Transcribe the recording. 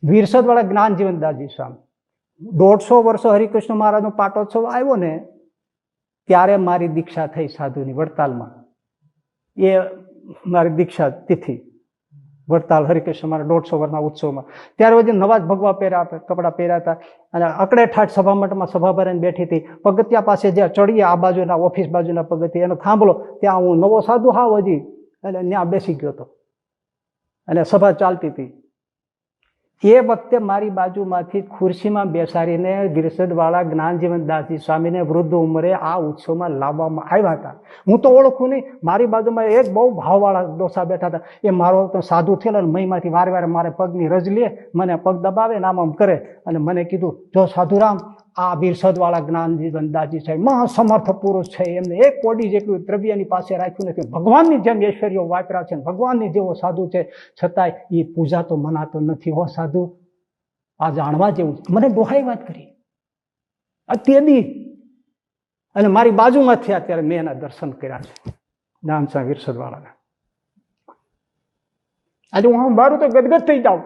વિરસદ વાળા જ્ઞાનજીવનદાસજી સ્વામી 150 વર્ષ હરિકૃષ્ણ મહારાજનો પાટોત્સવ આવ્યો ને ત્યારે મારી દીક્ષા થઈ સાધુની વડતાલમાં. એ મારી દીક્ષા તિથિ વડતાલ હરિકૃષ્ણ મહારાજ 150 વર્ષના ઉત્સવમાં. ત્યારે પછી નવા જ ભગવા પહેર્યા, કપડાં પહેર્યા હતા અને અકડે ઠાઠ સભા મંડપમાં સભા ભરીને બેઠી હતી. પગથિયા પાસે જ્યાં ચડીએ આ બાજુના ઓફિસ બાજુના પગથિયા એનો થાંભલો, ત્યાં હું નવો સાધુ હાવ હજી એટલે ત્યાં બેસી ગયો હતો અને સભા ચાલતી હતી. એ વખતે મારી બાજુમાંથી ખુરશીમાં બેસાડીને વિરસદવાળા જ્ઞાનજીવનદાસજી સ્વામીને વૃદ્ધ ઉંમરે આ ઉત્સવમાં લાવવામાં આવ્યા હતા. હું તો ઓળખું નહીં. મારી બાજુમાં એક બહુ ભાવવાળા ડોસા બેઠા હતા. એ મારો તો સાધુ થયેલો અને મહીમાંથી વારે વારે મારે પગની રજ લે, મને પગ દબાવે ને આમ કરે અને મને કીધું, જો સાધુરામ, આ વિરસદવાળા જ્ઞાનજીવનદાસજી સાહેબ મહાસમર્થ પુરુષ છે, એમને એક કોડી જેટલું દ્રવ્યની પાસે રાખ્યું નથી, ભગવાનની જેમ ઐશ્વર્યો વાપર્યા છે, ભગવાનની જેવો સાધુ છે, છતાંય એ પૂજા તો મનાતો નથી હો સાધુ. આ જાણવા જેવું. મને ડોહાઈ વાત કરી અત્યાદી અને મારી બાજુમાં થયા ત્યારે મેં એના દર્શન કર્યા છે નામસા વિરસદવાળાના. આજે હું મારું તો ગદગદ થઈ જાઉં.